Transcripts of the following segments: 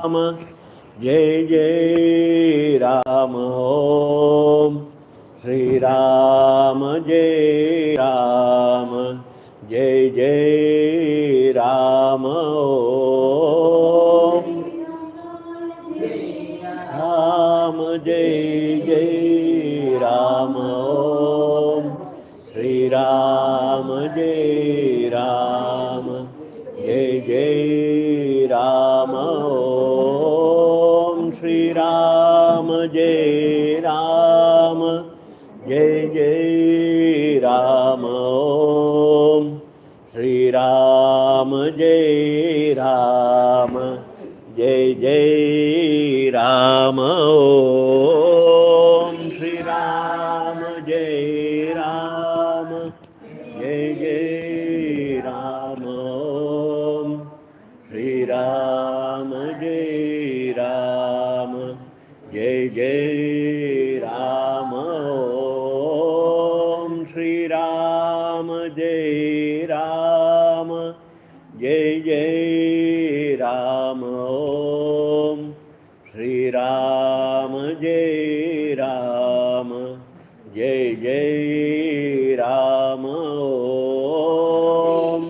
जय जय राम ओम श्री राम जय राम जय जय राम ओम राम जय जय राम ओम श्री राम जय राम जय जय राम ओम श्री राम जय राम जय जय राम ओम श्री राम जय राम जय जय राम ओम श्री राम जय राम जय जय राम ओम श्री राम जय राम जय जय राम ओम श्री राम जय राम जय जय राम ओम श्री राम जय राम जय जय राम ओम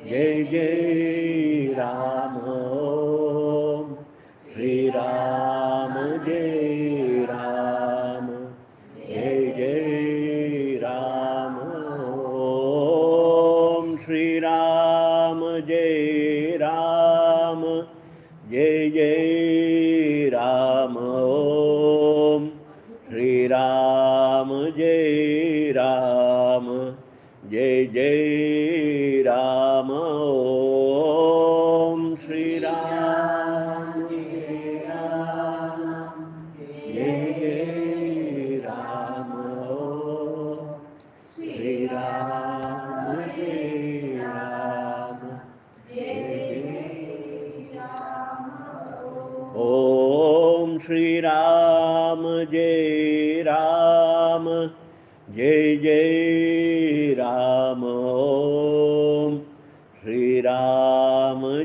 जय जय राम ओम श्री राम जय राम जय जय राम ओम श्री राम जय राम जय जय राम ओम श्री राम जय राम जय जय राम ओम श्री राम जय राम जय जय राम ओम श्री राम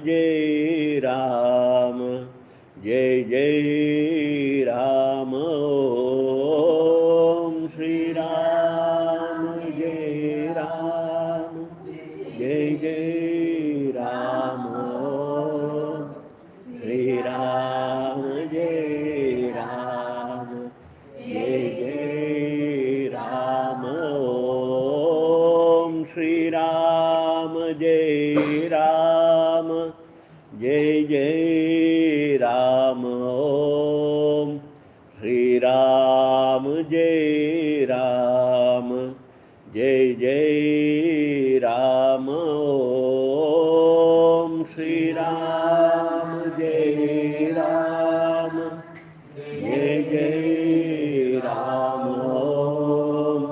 जय राम जय जय ओम श्री राम जय राम जय जय राम ओम श्री राम जय राम जय जय राम ओम श्री राम जय राम जय जय राम ओम श्री राम जय राम जय जय राम ओम श्री राम जय राम जय जय राम ओम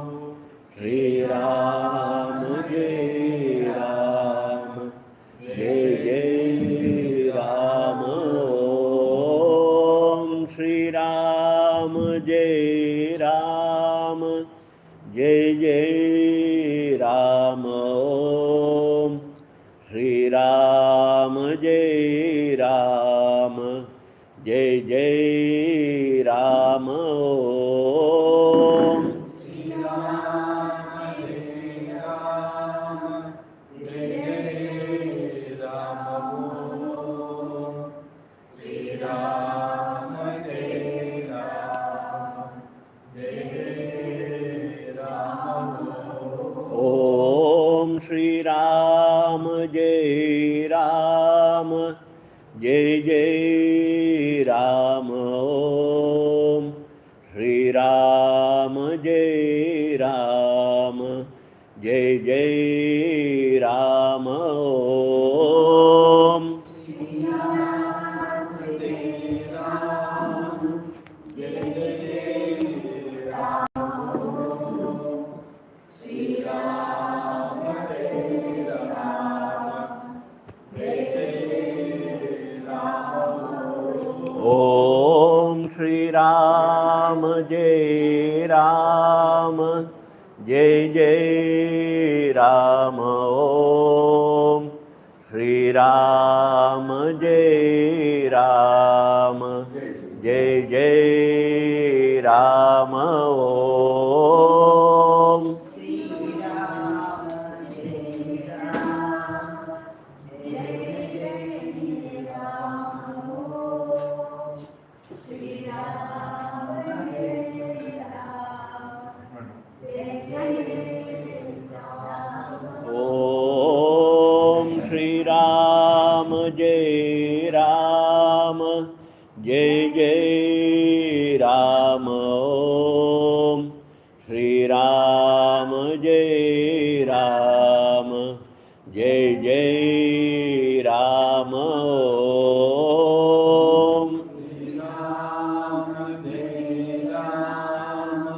श्री राम जय राम जय जय राम ओम श्री राम जय राम जय जय राम ओम श्री राम जय राम जय जय राम ओम श्री राम जय राम जय जय राम ओम श्री राम जय राम जय जय राम ओम ओम श्री राम जय राम जय जय राम ओम श्री राम जय राम जय जय राम ओम ओम श्री राम जय राम जय जय राम ओम Shri Ram, Jai Ram, Jai Jai Ram, Om. Om Shri Ram, Jai Ram, Jai Jai Ram, Om. Shri Ram, Jai Ram, Jai Jai Ram, Om. Shri Ram, Jai Ram, Jai Jai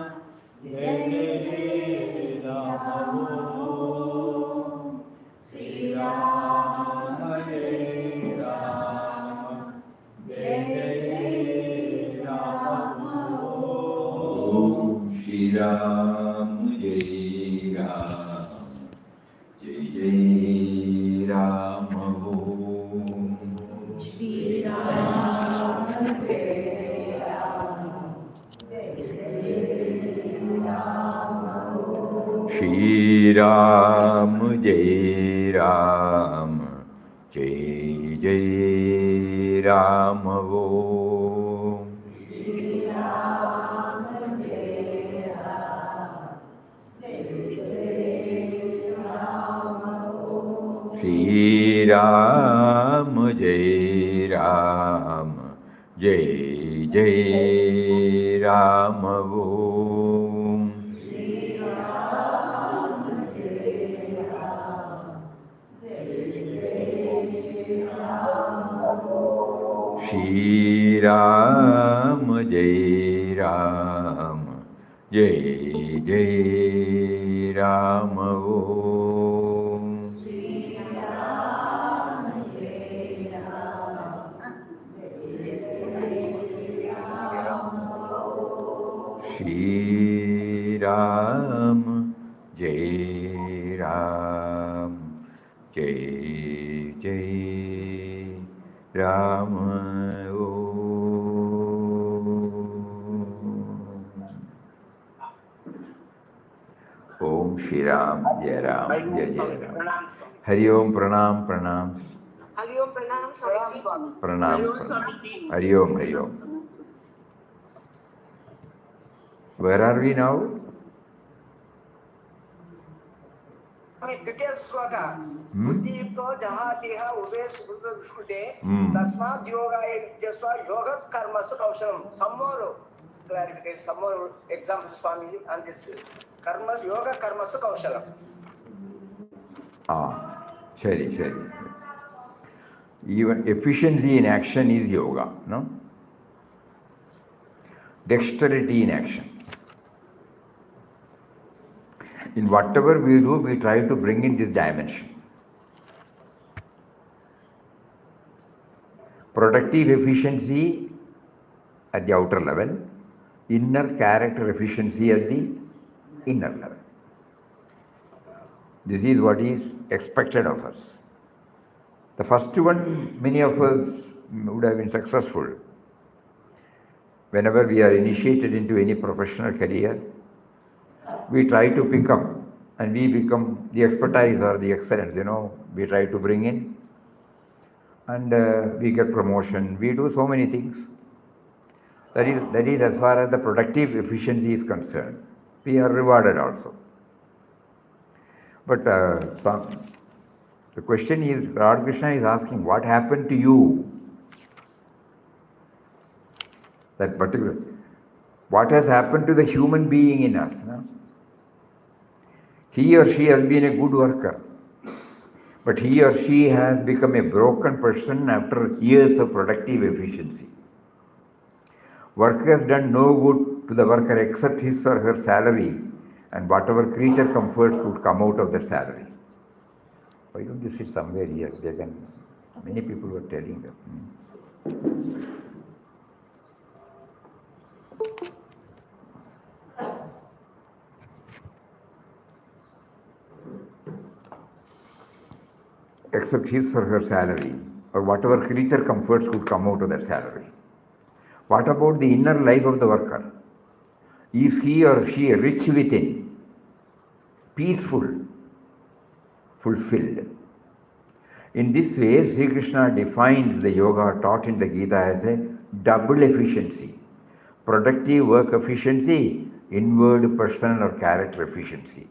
Ram, Om. Shri Ram, Jai Ram, Jai Jai Ram, Om. Shri Ram, Jai Ram, Jai Jai Ram, Om. Shri Ram, Jai Ram, Jai Jai Ram, Om. Shri Ram, Jai Ram, Jai Jai Ram, Om Shri Ram, Jai Ram, Jai Jai Ram. Hari Om, Pranam, Pranam. Hari Om, Pranam, Swami. Pranam, Pranam. Hari Om, Hari Om. Where are we now? द्वितीय श्लोक बुद्धियुक्तो जहातिह उभे सुकृत दुष्कृते तस्मात् योगाय नित्यस्व योगः कर्मसु कौशलम. Some more clarification, some more examples, Swami, on this karma, yoga karmasu kaushalam. Shari, Shari. Even efficiency in action is yoga, no? Dexterity in action. In whatever we do, we try to bring in this dimension. Productive efficiency at the outer level, inner character efficiency at the inner level. This is what is expected of us. The first one, many of us would have been successful. Whenever we are initiated into any professional career, we try to pick up and we become the expertise or the excellence, we try to bring in and we get promotion. We do so many things. That is as far as the productive efficiency is concerned. We are rewarded also. But the question is, Lord Krishna is asking, what happened to you? That particular, what has happened to the human being in us? No? He or she has been a good worker, but he or she has become a broken person after years of productive efficiency. Work has done no good to the worker except his or her salary and whatever creature comforts would come out of that salary. Why don't you sit somewhere here? Many people were telling them. except his or her salary, or whatever creature comforts could come out of that salary. What about the inner life of the worker? Is he or she rich within, peaceful, fulfilled? In this way, Sri Krishna defines the yoga taught in the Gita as a double efficiency. Productive work efficiency, inward personal or character efficiency.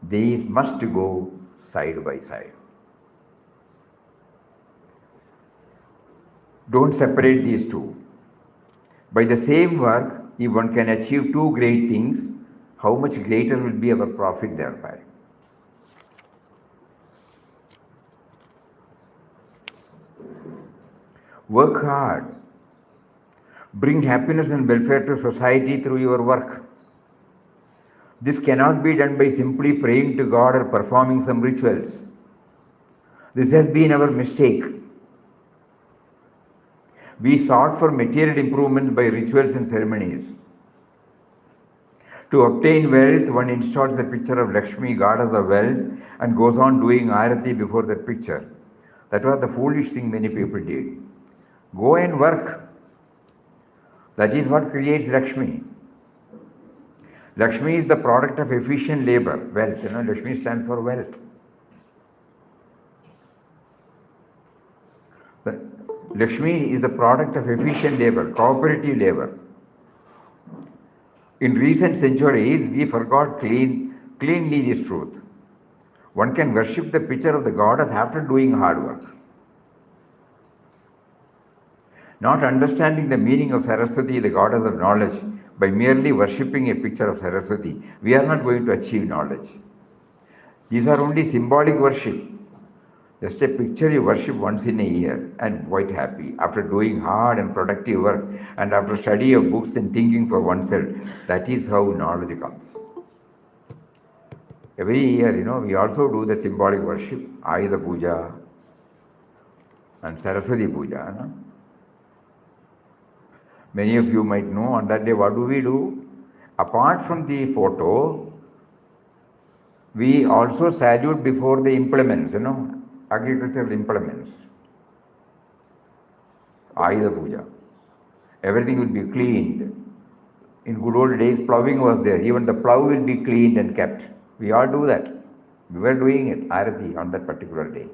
These must go side by side. Don't separate these two. By the same work, if one can achieve two great things, how much greater will be our profit thereby? Work hard. Bring happiness and welfare to society through your work. This cannot be done by simply praying to God or performing some rituals. This has been our mistake. We sought for material improvements by rituals and ceremonies. To obtain wealth, one installs a picture of Lakshmi, goddess of wealth, and goes on doing arati before that picture. That was the foolish thing many people did. Go and work. That is what creates Lakshmi. Lakshmi is the product of efficient labor, wealth. Lakshmi stands for wealth. Lakshmi is the product of efficient labor, cooperative labor. In recent centuries, we forgot cleanly this truth. One can worship the picture of the goddess after doing hard work. Not understanding the meaning of Saraswati, the goddess of knowledge, by merely worshipping a picture of Saraswati, we are not going to achieve knowledge. These are only symbolic worship. Just a picture you worship once in a year and quite happy. After doing hard and productive work and after study of books and thinking for oneself, that is how knowledge comes. Every year, we also do the symbolic worship, Ayuda Puja and Saraswati Puja. No? Many of you might know on that day what do we do? Apart from the photo, we also salute before the implements, agricultural implements. Ayuda Puja. Everything will be cleaned. In good old days, ploughing was there. Even the plough will be cleaned and kept. We all do that. We were doing it, Arati, on that particular day.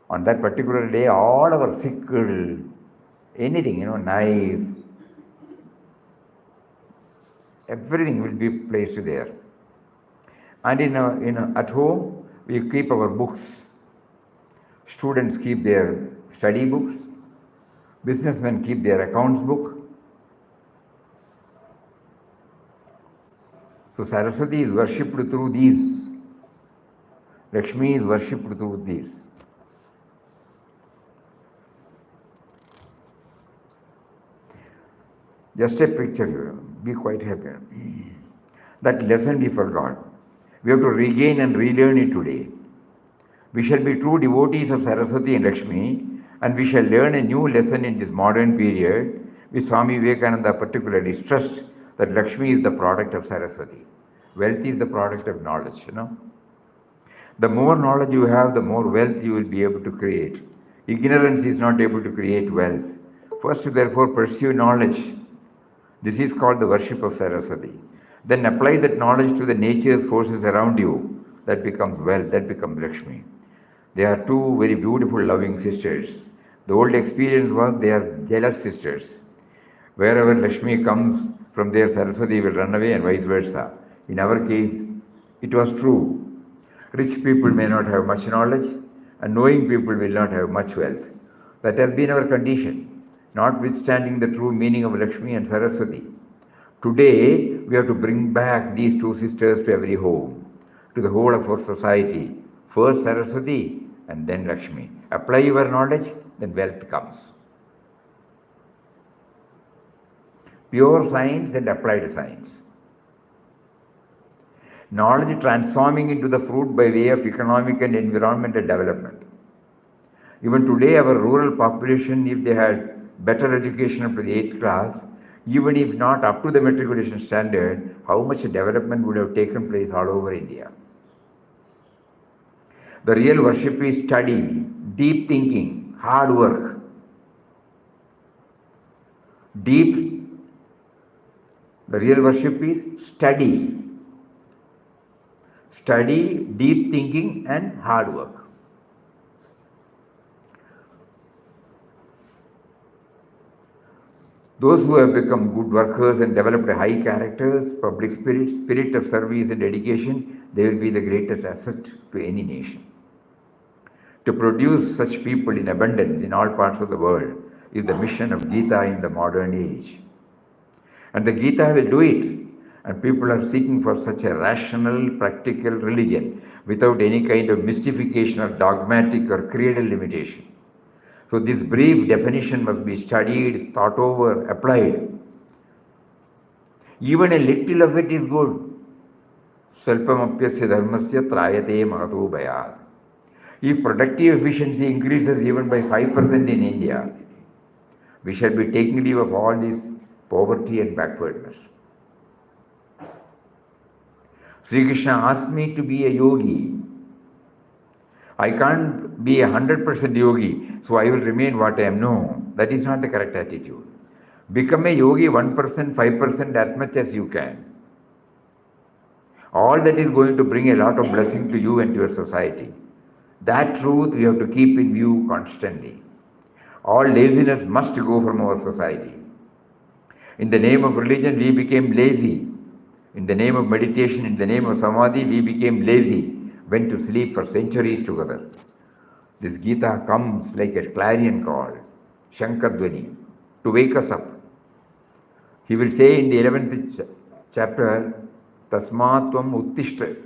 On that particular day, all our sickle, anything, knife, everything will be placed there. And at home, we keep our books. Students keep their study books. Businessmen keep their accounts book. So Saraswati is worshipped through these. Lakshmi is worshipped through these. Just a picture, be quite happy. That lesson we forgot. We have to regain and relearn it today. We shall be true devotees of Saraswati and Lakshmi, and we shall learn a new lesson in this modern period, which Swami Vivekananda particularly stressed, that Lakshmi is the product of Saraswati. Wealth is the product of knowledge, The more knowledge you have, the more wealth you will be able to create. Ignorance is not able to create wealth. First, therefore, pursue knowledge. This is called the worship of Saraswati. Then apply that knowledge to the nature's forces around you. That becomes wealth, that becomes Lakshmi. They are two very beautiful, loving sisters. The old experience was they are jealous sisters. Wherever Lakshmi comes, from there Saraswati will run away and vice versa. In our case, it was true. Rich people may not have much knowledge, and knowing people will not have much wealth. That has been our condition, notwithstanding the true meaning of Lakshmi and Saraswati. Today, we have to bring back these two sisters to every home, to the whole of our society. First Saraswati and then Lakshmi. Apply your knowledge, then wealth comes. Pure science and applied science. Knowledge transforming into the fruit by way of economic and environmental development. Even today, our rural population, if they had better education up to the 8th class, even if not up to the matriculation standard, how much development would have taken place all over India. The real worship is study, deep thinking, hard work. The real worship is study, deep thinking and hard work. Those who have become good workers and developed high characters, public spirit of service and dedication, they will be the greatest asset to any nation. To produce such people in abundance in all parts of the world is the mission of Gita in the modern age. And the Gita will do it. And people are seeking for such a rational, practical religion without any kind of mystification or dogmatic or creedal limitation. So this brief definition must be studied, thought over, applied. Even a little of it is good. Svalpamapyasya dharmasya trayate mahato bhayad. If productive efficiency increases even by 5% in India, we shall be taking leave of all this poverty and backwardness. Sri Krishna asked me to be a yogi. I can't be 100% yogi, so I will remain what I am. No, that is not the correct attitude. Become a yogi 1%, 5% as much as you can. All that is going to bring a lot of blessing to you and to your society. That truth we have to keep in view constantly. All laziness must go from our society. In the name of religion, we became lazy. In the name of meditation, in the name of samadhi, we became lazy, went to sleep for centuries together. This Gita comes like a clarion call, Shankadvani, to wake us up. He will say in the 11th chapter, Tasmatvam Uttishta.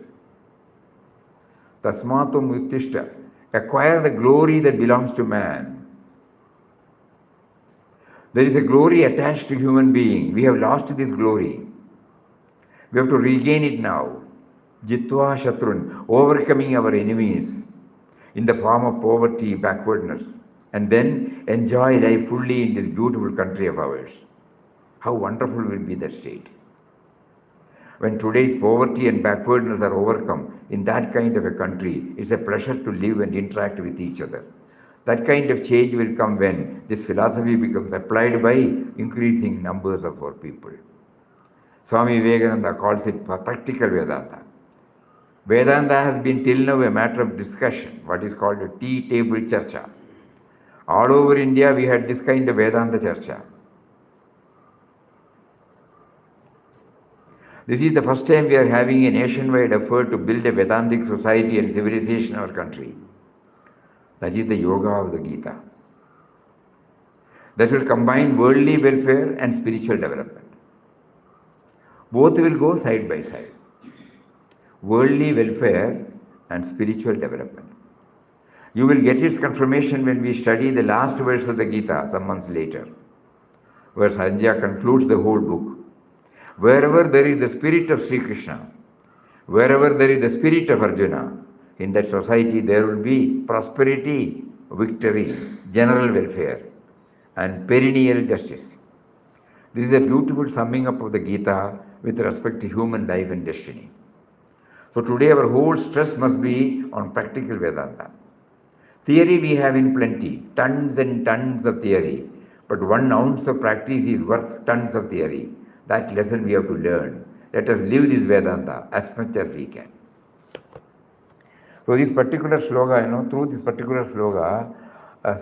Tasmatvam Uttishta. Acquire the glory that belongs to man. There is a glory attached to human being. We have lost this glory. We have to regain it now. Jitva Shatrun, overcoming our enemies in the form of poverty, backwardness, and then enjoy life fully in this beautiful country of ours. How wonderful will be that state. When today's poverty and backwardness are overcome in that kind of a country, it's a pleasure to live and interact with each other. That kind of change will come when this philosophy becomes applied by increasing numbers of our people. Swami Vivekananda calls it practical Vedanta. Vedanta has been till now a matter of discussion, what is called a tea table charcha. All over India we had this kind of Vedanta charcha. This is the first time we are having a nationwide effort to build a Vedantic society and civilization in our country. That is the yoga of the Gita. That will combine worldly welfare and spiritual development. Both will go side by side. Worldly welfare and spiritual development. You will get its confirmation when we study the last verse of the Gita some months later, where Sanjaya concludes the whole book. Wherever there is the spirit of Sri Krishna, wherever there is the spirit of Arjuna, in that society there will be prosperity, victory, general welfare, and perennial justice. This is a beautiful summing up of the Gita with respect to human life and destiny. So today our whole stress must be on practical Vedanta. Theory we have in plenty, tons and tons of theory, but 1 ounce of practice is worth tons of theory. That lesson we have to learn. Let us live this Vedanta as much as we can. So this particular sloga, through this particular sloga,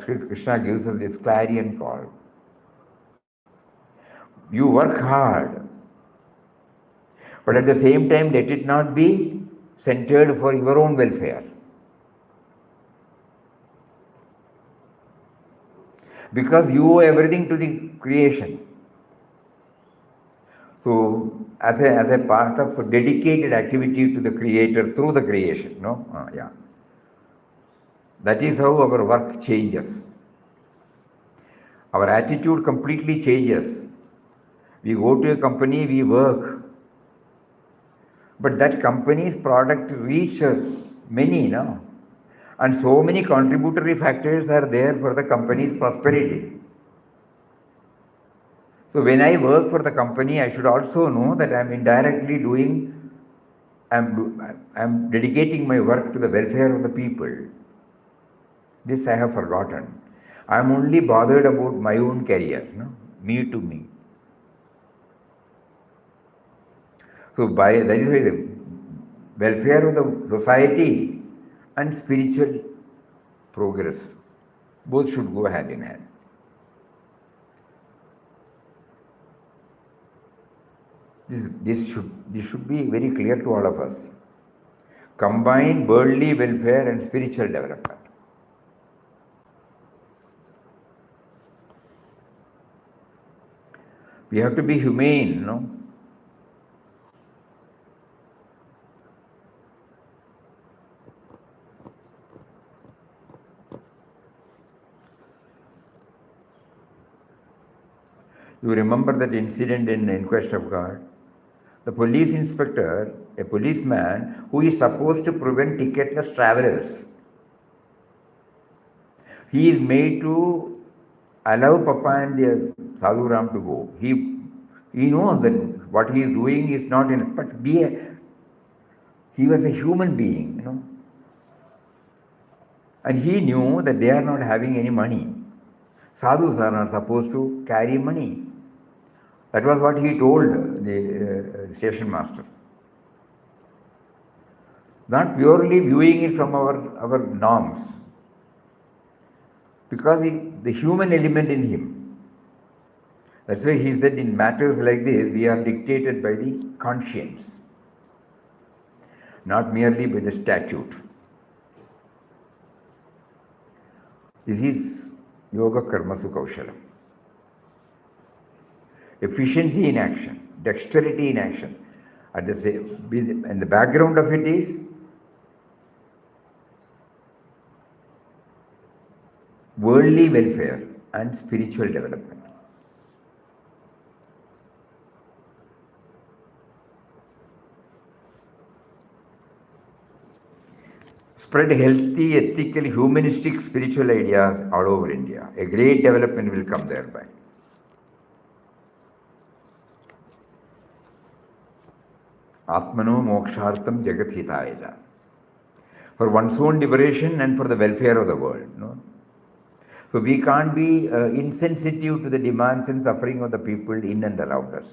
Sri Krishna gives us this clarion call. You work hard, but at the same time let it not be centered for your own welfare. Because you owe everything to the creation. So, as a part of dedicated activity to the Creator through the creation, that is how our work changes. Our attitude completely changes. We go to a company, we work, but that company's product reaches many, and so many contributory factors are there for the company's prosperity. So when I work for the company, I should also know that I am indirectly doing I'm dedicating my work to the welfare of the people. This I have forgotten. I'm only bothered about my own career, me to me. So that is why the welfare of the society and spiritual progress both should go hand in hand. This should be very clear to all of us. Combine worldly welfare and spiritual development. We have to be humane, You remember that incident in the Inquest of God? The police inspector, a policeman who is supposed to prevent ticketless travelers, he is made to allow Papa and Sadhuram to go. He knows that what he is doing is not in, but he was a human being, and he knew that they are not having any money. Sadhus are not supposed to carry money. That was what he told the station master. Not purely viewing it from our norms, because the human element in him. That's why he said in matters like this, we are dictated by the conscience, not merely by the statute. This is Yoga Karmasu Kaushalam. Efficiency in action, dexterity in action. And the background of it is worldly welfare and spiritual development. Spread healthy, ethical, humanistic, spiritual ideas all over India. A great development will come thereby. Atmano mokshartam jagat hitaya. For one's own liberation and for the welfare of the world. So we can't be insensitive to the demands and suffering of the people in and around us.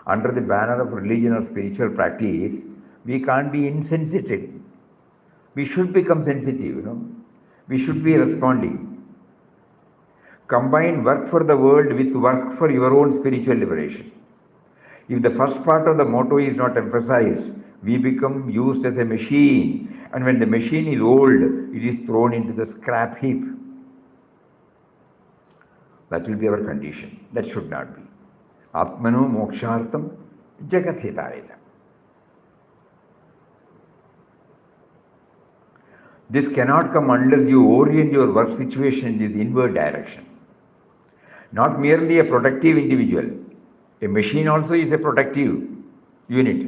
Under the banner of religion or spiritual practice, we can't be insensitive. We should become sensitive, We should be responding. Combine work for the world with work for your own spiritual liberation. If the first part of the motto is not emphasized, we become used as a machine, and when the machine is old, it is thrown into the scrap heap. That will be our condition. That should not be. Atmano mokshartam jagat hitaya. This cannot come unless you orient your work situation in this inward direction. Not merely a productive individual. A machine also is a productive unit.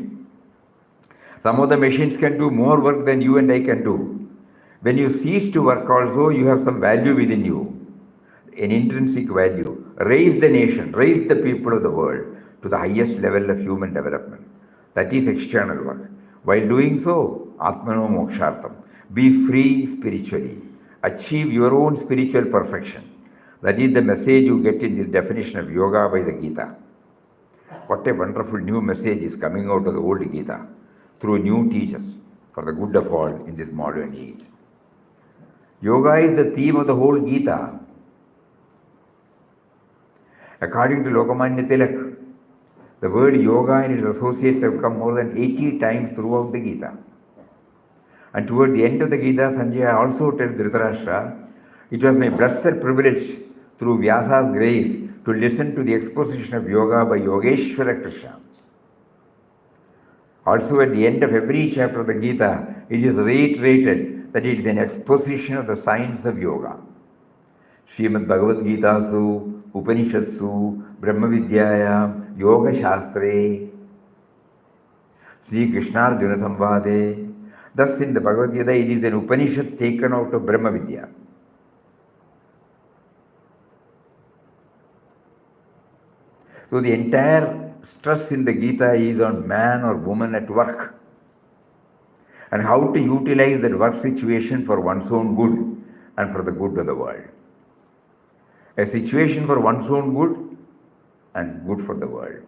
Some of the machines can do more work than you and I can do. When you cease to work also, you have some value within you, an intrinsic value. Raise the nation, raise the people of the world to the highest level of human development. That is external work. While doing so, Atmano Mokshartam. Be free spiritually. Achieve your own spiritual perfection. That is the message you get in the definition of yoga by the Gita. What a wonderful new message is coming out of the old Gita through new teachers for the good of all in this modern age. Yoga is the theme of the whole Gita. According to Lokmanya Tilak, the word yoga and its associates have come more than 80 times throughout the Gita. And toward the end of the Gita, Sanjaya also tells Dhritarashtra, it was my blessed privilege through Vyasa's grace to listen to the exposition of yoga by Yogeshwara Krishna. Also at the end of every chapter of the Gita, it is reiterated that it is an exposition of the science of yoga. Srimad Bhagavad Gita Su, Upanishatsu, Brahma Vidyayam, Yoga Shastre, Sri Krishna Arjuna Samvade. Thus in the Bhagavad Gita, it is an Upanishad taken out of Brahma Vidya. So the entire stress in the Gita is on man or woman at work, and how to utilize that work situation for one's own good and for the good of the world. A situation for one's own good and good for the world.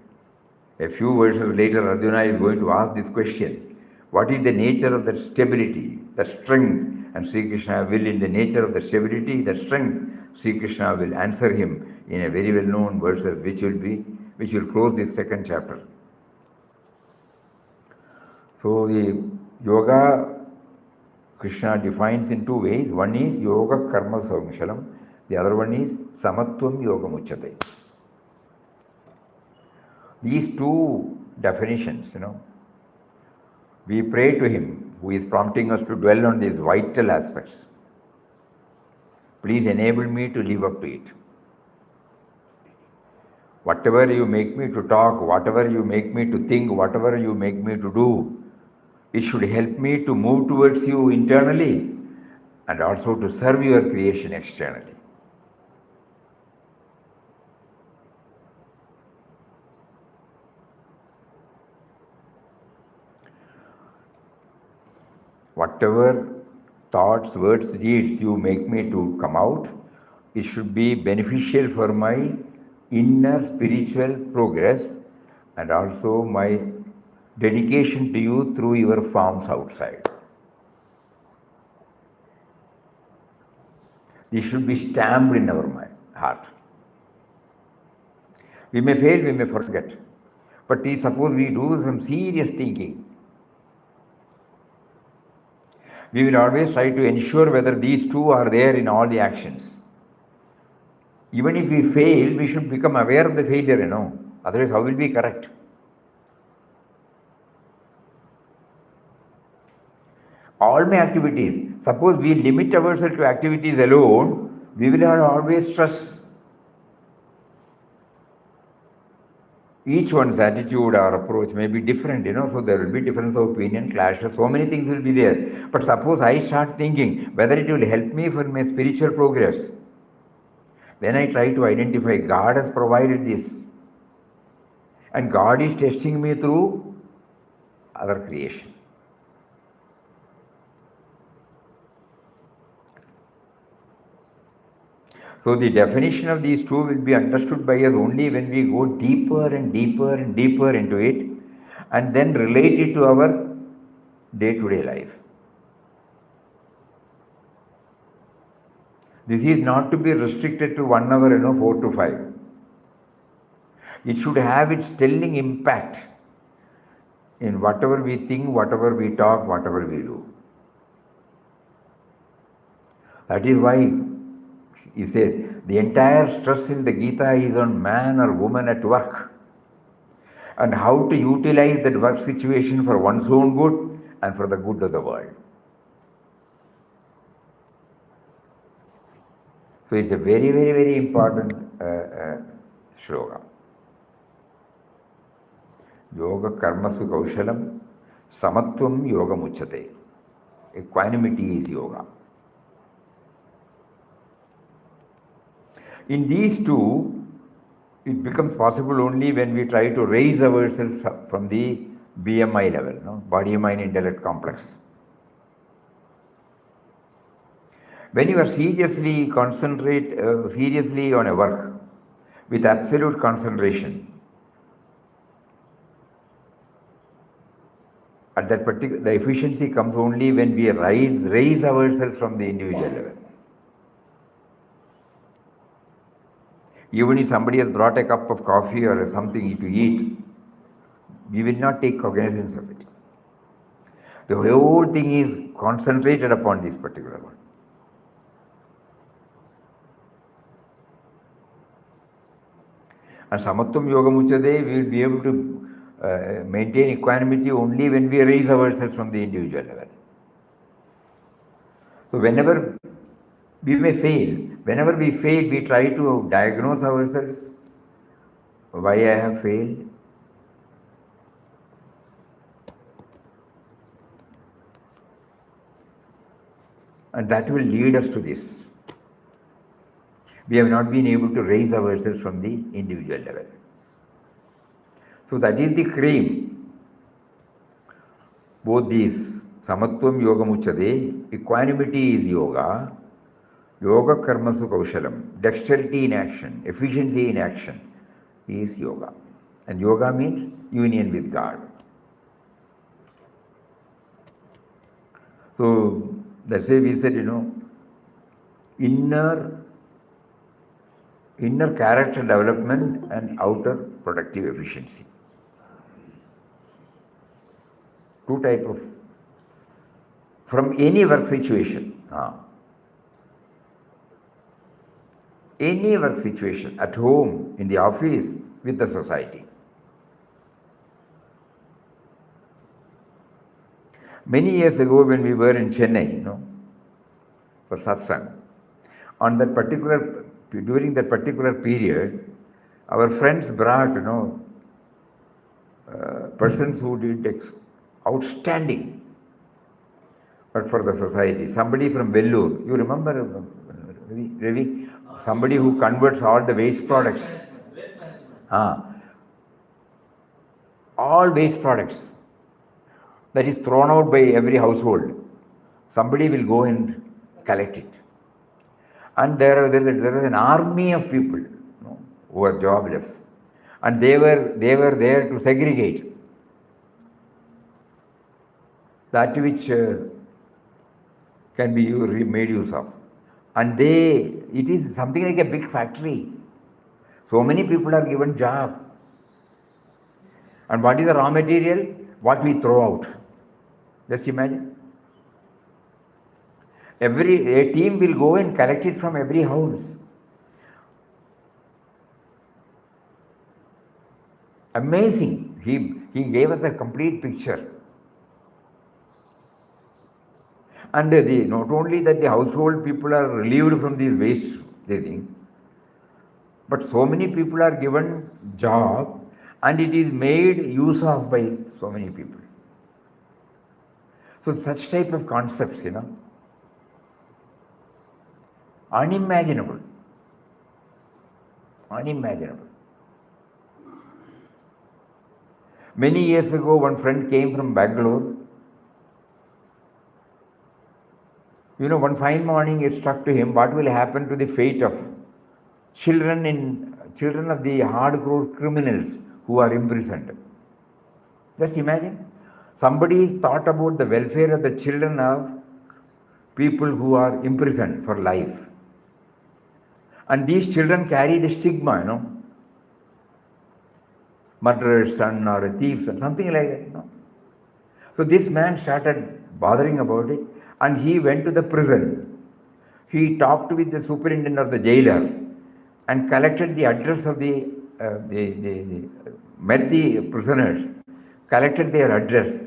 A few verses later, Arjuna is going to ask this question: what is the nature of that stability, that strength? And Sri Krishna will, in the nature of the stability, that strength, Sri Krishna will answer him in a very well-known verses, which will close this second chapter. So the yoga, Krishna defines in two ways. One is yoga karma saumshalam. The other one is samatvam yoga muchyate. These two definitions, we pray to him who is prompting us to dwell on these vital aspects. Please enable me to live up to it. Whatever you make me to talk, whatever you make me to think, whatever you make me to do, it should help me to move towards you internally and also to serve your creation externally. Whatever thoughts, words, deeds you make me to come out, it should be beneficial for my inner spiritual progress and also my dedication to you through your forms outside. This should be stamped in our heart. We may fail, we may forget. But suppose we do some serious thinking, we will always try to ensure whether these two are there in all the actions. Even if we fail, we should become aware of the failure, Otherwise, how will we correct? All my activities, suppose we limit ourselves to activities alone, we will have always stress. Each one's attitude or approach may be different, so there will be difference of opinion, clashes, so many things will be there. But suppose I start thinking whether it will help me for my spiritual progress, then I try to identify God has provided this. And God is testing me through our creation. So the definition of these two will be understood by us only when we go deeper and deeper and deeper into it and then relate it to our day-to-day life. This is not to be restricted to 1 hour, 4 to 5. It should have its telling impact in whatever we think, whatever we talk, whatever we do. That is why he said, the entire stress in the Gita is on man or woman at work and how to utilize that work situation for one's own good and for the good of the world. So it's a very, very, very important shloka. Yoga karmasu kaushalam samatvam yoga muchyate. Equanimity is yoga. In these two, it becomes possible only when we try to raise ourselves from the BMI level, body, mind, intellect complex. When you are seriously on a work with absolute concentration, at that particular, the efficiency comes only when we raise ourselves from the individual level. Even if somebody has brought a cup of coffee or something to eat, we will not take cognizance of it. The whole thing is concentrated upon this particular one. And samatvam yoga muchyate, we will be able to maintain equanimity only when we raise ourselves from the individual level. So whenever we may fail, whenever we fail, we try to diagnose ourselves. Why I have failed? And that will lead us to this. We have not been able to raise ourselves from the individual level. So that is the cream. Both these, samatvam yogam uchade, equanimity is yoga, yoga karmasu kaushalam, dexterity in action, efficiency in action is yoga. And yoga means union with God. So that's why we said, inner character development and outer productive efficiency. Two type of, from any work situation, any work situation, at home, in the office, with the society. Many years ago when we were in Chennai, for Satsang, on that during that particular period, our friends brought, persons who did outstanding work for the society. Somebody from Vellore, you remember, Ravi? Somebody who converts all the waste products. All waste products that is thrown out by every household. Somebody will go and collect it. And there is an army of people who are jobless. And they were there to segregate that which can be made use of. And it is something like a big factory. So many people are given job. And what is the raw material? What we throw out. Just imagine. A team will go and collect it from every house. Amazing. He gave us a complete picture. And not only that the household people are relieved from these waste, they think, but so many people are given job and it is made use of by so many people. So such type of concepts, unimaginable. Unimaginable. Many years ago, one friend came from Bangalore. One fine morning it struck to him what will happen to the fate of children of the hardcore criminals who are imprisoned. Just imagine. Somebody thought about the welfare of the children of people who are imprisoned for life. And these children carry the stigma, murderer's son or a thief's son, something like that. So this man started bothering about it. And he went to the prison. He talked with the superintendent of the jailer and collected the address of met the prisoners, collected their address,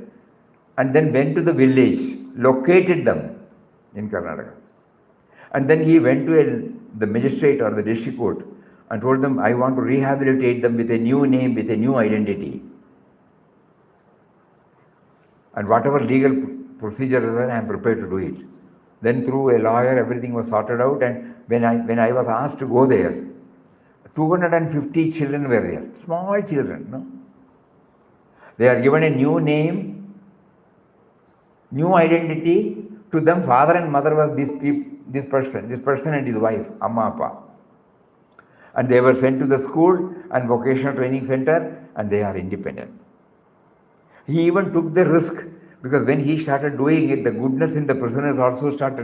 and then went to the village, located them in Karnataka. And then he went to the magistrate or the district court and told them, I want to rehabilitate them with a new name, with a new identity. And whatever legal procedure I am prepared to do it. Then through a lawyer, everything was sorted out, and when I was asked to go there, 250 children were there, small children. They are given a new name, new identity. To them, father and mother was this person and his wife, Amma Appa. And they were sent to the school and vocational training center, and they are independent. He even took the risk. Because when he started doing it, the goodness in the prisoners also got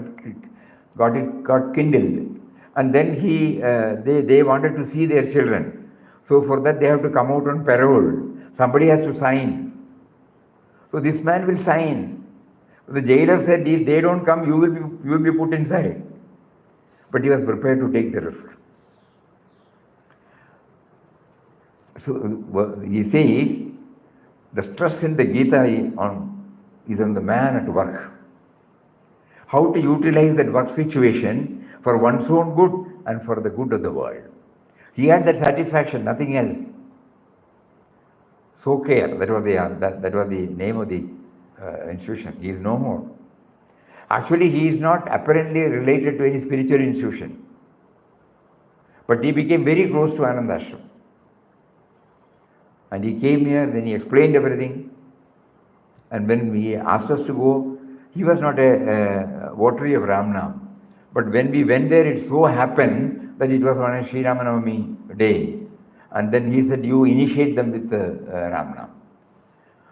kindled. And then they wanted to see their children. So for that they have to come out on parole. Somebody has to sign. So this man will sign. The jailer said, if they don't come, you will be put inside. But he was prepared to take the risk. So he says, the stress in the Gita is on the man at work. How to utilize that work situation for one's own good and for the good of the world. He had that satisfaction, nothing else. So care, that was the name of the institution. He is no more. Actually, he is not apparently related to any spiritual institution. But he became very close to Anandashram. And he came here, then he explained everything. And when he asked us to go, he was not a votary of Ramnam. But when we went there, it so happened that it was on a Sri Ramanavami day. And then he said, you initiate them with Ramnam.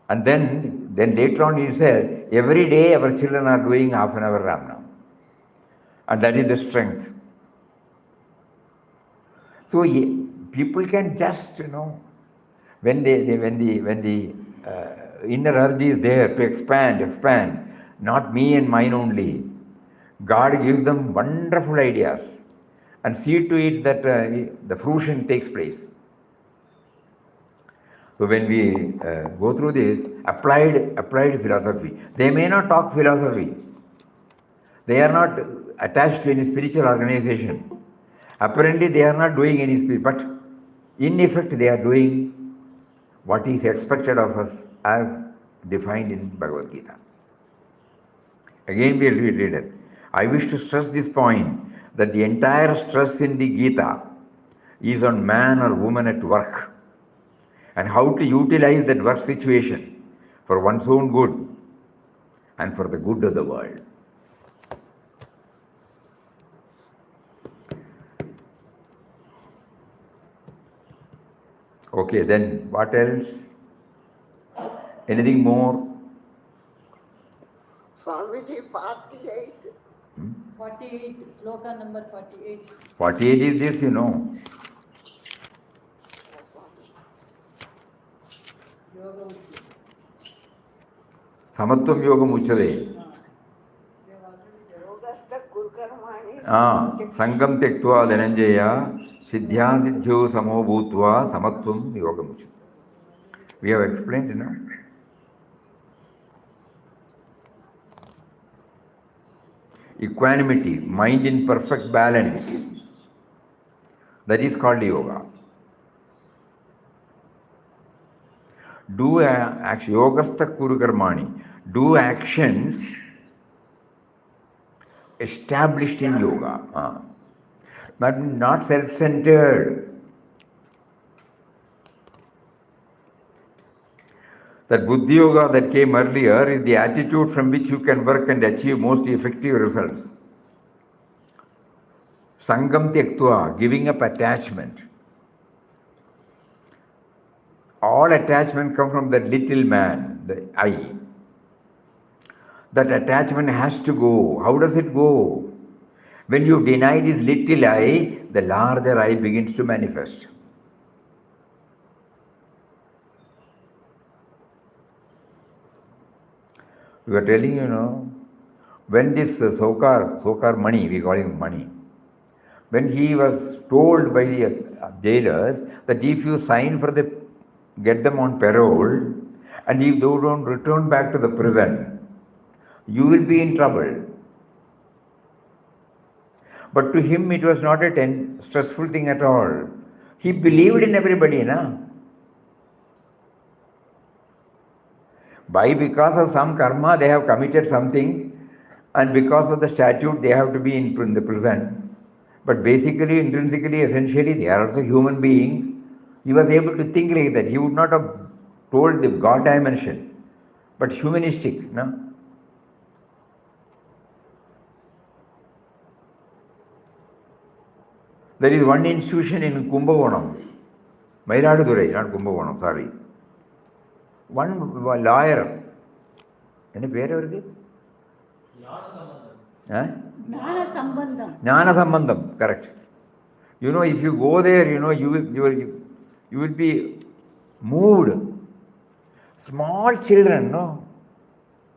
And then later on he said, every day our children are doing half an hour Ramnam. And that is the strength. So people can just, when the inner urge is there to expand, not me and mine only. God gives them wonderful ideas and see to it that the fruition takes place. So when we go through this, applied philosophy, they may not talk philosophy. They are not attached to any spiritual organization. Apparently they are not doing any spirit, but in effect they are doing what is expected of us as defined in Bhagavad Gita. Again we will read it. I wish to stress this point that the entire stress in the Gita is on man or woman at work and how to utilize that work situation for one's own good and for the good of the world. Okay, then what else? Anything more? Swamiji, 48. 48, sloka number 48. 48 is this, Samatvam Yogam Uchade. Yogastha Kurkarmani. Sangam Tektva Dhananjaya Siddhya Siddhyo Samo Bhutva Samatvam Yogam Uchade. We have explained, Equanimity, mind in perfect balance. That is called yoga. Do Yogastha Kuru Karmani. Do actions established in yoga. But not self-centered. That Buddhi Yoga that came earlier is the attitude from which you can work and achieve most effective results. Sangam Tyaktva, giving up attachment. All attachment come from that little man, the I. That attachment has to go. How does it go? When you deny this little I, the larger I begins to manifest. We are telling when this Sokar Mani, we call him Mani, when he was told by the jailers that if you sign for get them on parole, and if they don't return back to the prison, you will be in trouble. But to him it was not a stressful thing at all. He believed in everybody, Because of some karma they have committed something, and because of the statute they have to be in the prison. But basically, intrinsically, essentially, they are also human beings. He was able to think like that. He would not have told the God dimension, but humanistic. There is one institution in Kumbakonam, Mayiladurai, not Kumbakonam, sorry. One lawyer, any pair? Jnana Sambandham, correct. If you go there, you will be moved. Small children,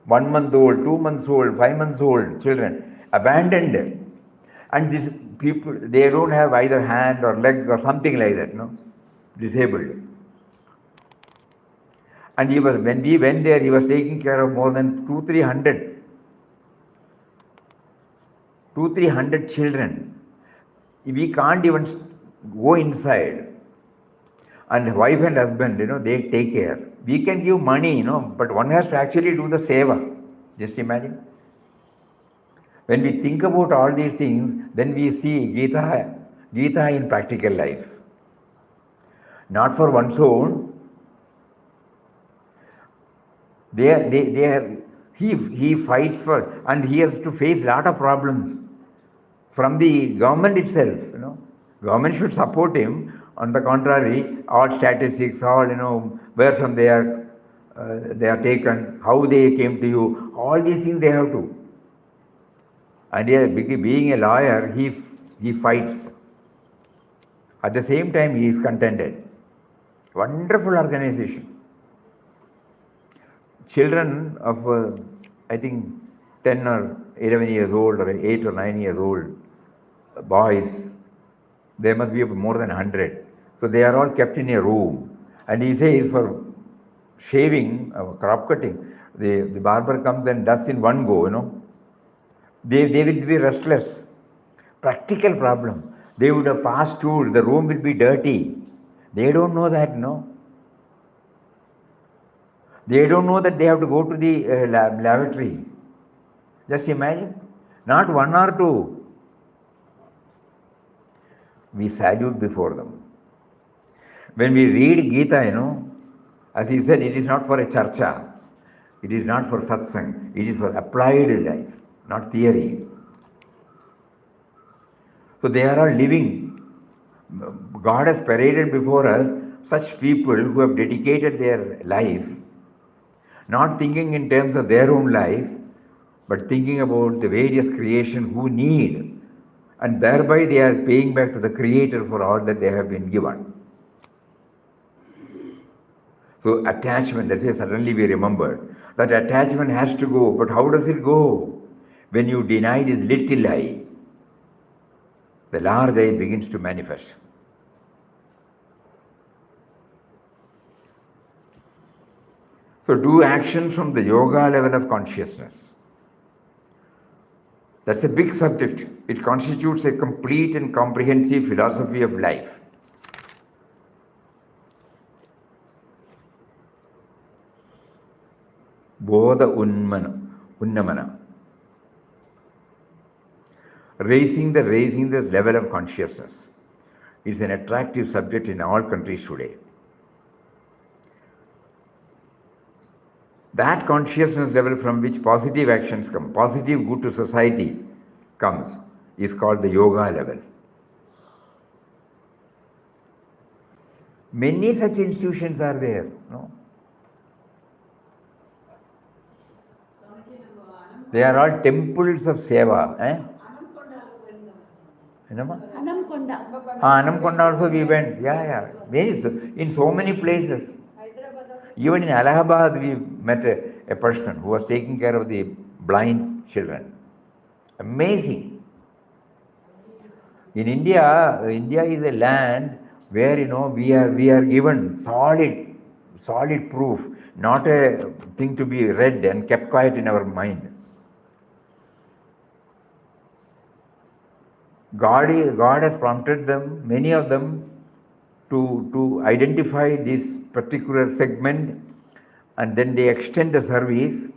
1 month old, 2 months old, 5 months old children, abandoned. And these people, they don't have either hand or leg or something like that, disabled. And when we went there, he was taking care of more than 200-300 children. We can't even go inside. And wife and husband, they take care. We can give money, but one has to actually do the seva. Just imagine. When we think about all these things, then we see Gita in practical life. Not for one's own, He fights for, and he has to face a lot of problems from the government itself. Government should support him. On the contrary, all statistics, all where from they are taken, how they came to you, all these things they have to. And being a lawyer, he fights. At the same time, he is contented. Wonderful organization. Children of, I think, 10 or 11 years old or 8 or 9 years old, boys, there must be more than 100. So they are all kept in a room. And he says for shaving, crop cutting, the barber comes and does in one go, They will be restless. Practical problem. They would have passed tools, the room will be dirty. They don't know that, They don't know that they have to go to the lavatory. Just imagine. Not one or two. We salute before them. When we read Gita, as he said, it is not for a charcha. It is not for satsang. It is for applied life, not theory. So they are all living. God has paraded before us such people who have dedicated their life, not thinking in terms of their own life, but thinking about the various creation who need, and thereby they are paying back to the Creator for all that they have been given. So attachment, that's why suddenly we remembered that attachment has to go. But how does it go? When you deny this little I, the large I begins to manifest. So do action from the yoga level of consciousness. That's a big subject. It constitutes a complete and comprehensive philosophy of life. Bodha Unnamana. Raising the level of consciousness is an attractive subject in all countries today. That consciousness level from which positive actions come, positive good to society comes, is called the yoga level. Many such institutions are there, They are all temples of seva. Anamkonda also we went. In so many places. Even in Allahabad, we met a person who was taking care of the blind children. Amazing. In India is a land where we are given solid proof, not a thing to be read and kept quiet in our mind. God has prompted them, many of them, to identify this particular segment, and then they extend the service,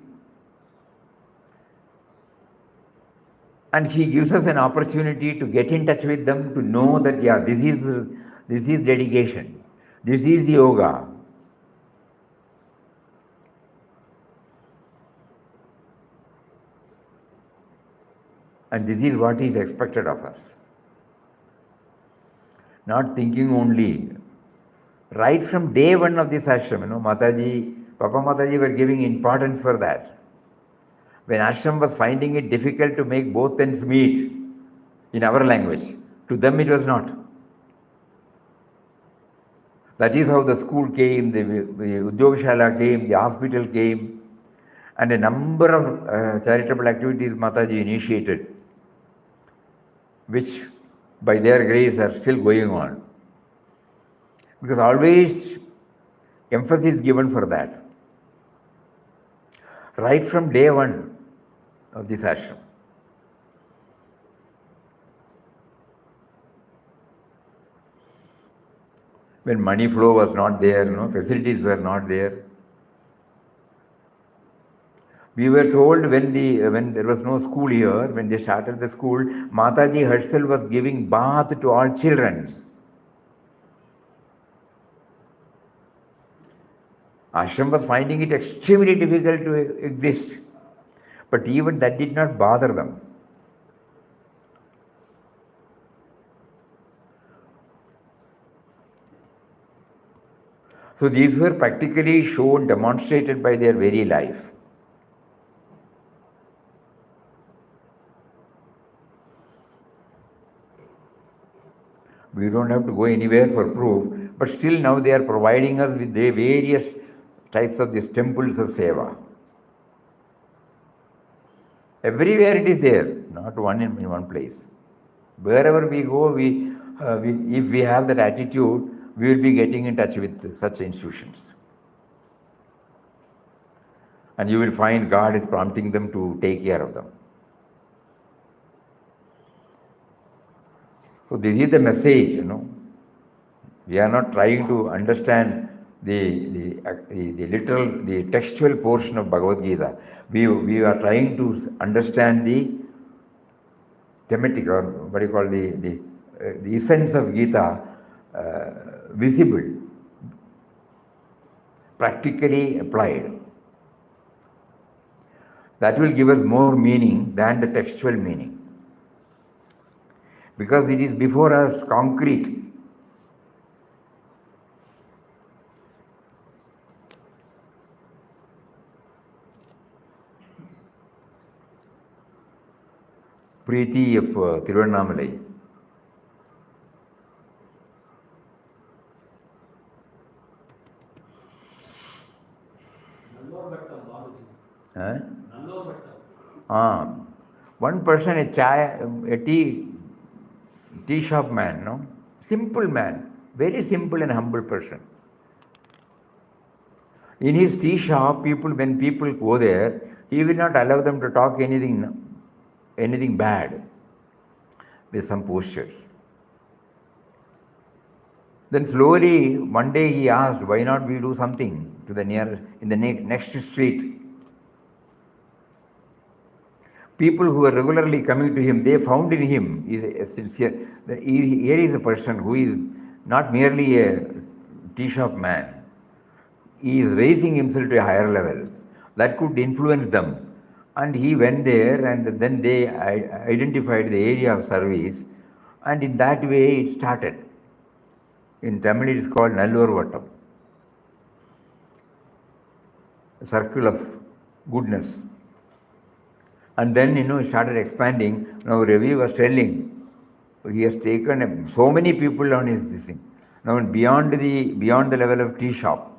and he gives us an opportunity to get in touch with them, to know that this is dedication, this is yoga. And this is what is expected of us. Not thinking only. Right from day one of this ashram, Papa Mataji were giving importance for that. When ashram was finding it difficult to make both ends meet in our language, to them it was not. That is how the school came, the Udyogashala came, the hospital came, and a number of charitable activities Mataji initiated, which by their grace are still going on. Because always emphasis given for that. Right from day one of this ashram. When money flow was not there, facilities were not there. We were told when there was no school here, when they started the school, Mataji herself was giving bath to all children. Ashram was finding it extremely difficult to exist. But even that did not bother them. So these were practically shown, demonstrated by their very life. We don't have to go anywhere for proof, but still now they are providing us with the various types of these temples of seva. Everywhere it is there, not one in one place. Wherever we go, if we have that attitude, we will be getting in touch with such institutions. And you will find God is prompting them to take care of them. So this is the message, We are not trying to understand the literal, the textual portion of Bhagavad Gita. We are trying to understand the thematic, or what you call the essence of Gita, visible, practically applied. That will give us more meaning than the textual meaning. Because it is before us concrete. Preeti of Tiruvannamalai. One person, a tea shop man, simple man, very simple and humble person. In his tea shop, when people go there, he will not allow them to talk anything bad with some postures. Then slowly, one day he asked, why not we do something to in the next street. People who are regularly coming to him, they found in him is a sincere. Here is a person who is not merely a tea shop man. He is raising himself to a higher level that could influence them. And he went there, and then they identified the area of service, and in that way it started. In Tamil it is called Nallur Vattam, a circle of goodness. And then, it started expanding. Now Ravi was telling, he has taken so many people on his thing. Now beyond the level of tea shop.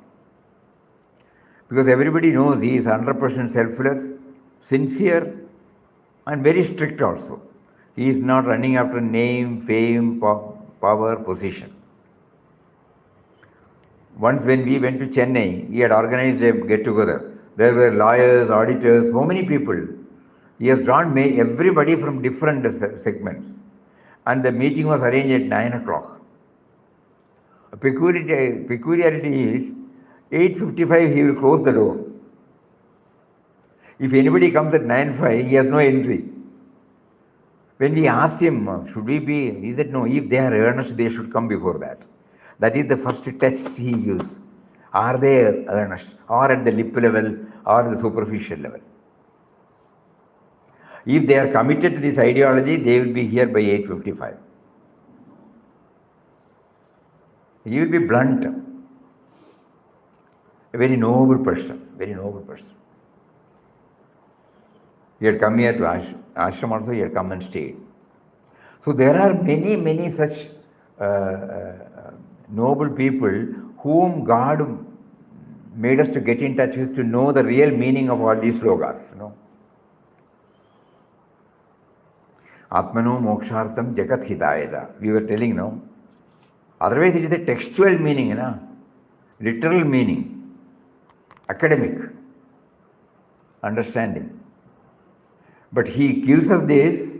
Because everybody knows he is 100% selfless, sincere, and very strict also. He is not running after name, fame, power, position. Once when we went to Chennai, he had organized a get-together. There were lawyers, auditors, so many people. He has drawn everybody from different segments. And the meeting was arranged at 9 o'clock. A peculiarity is, 8:55 he will close the door. If anybody comes at 9:05, he has no entry. When we asked him, should we be, he said, no, if they are earnest, they should come before that. That is the first test he used. Are they earnest, or at the lip level, or the superficial level? If they are committed to this ideology, they will be here by 8:55. He will be blunt. A very noble person, very noble person. He had come here to ashram also, he had come and stayed. So there are many, many such noble people whom God made us to get in touch with, to know the real meaning of all these slogas. Atmano mokshartam jagat hidayata. We were telling now. Otherwise it is a textual meaning, literal meaning, academic understanding. But he gives us this.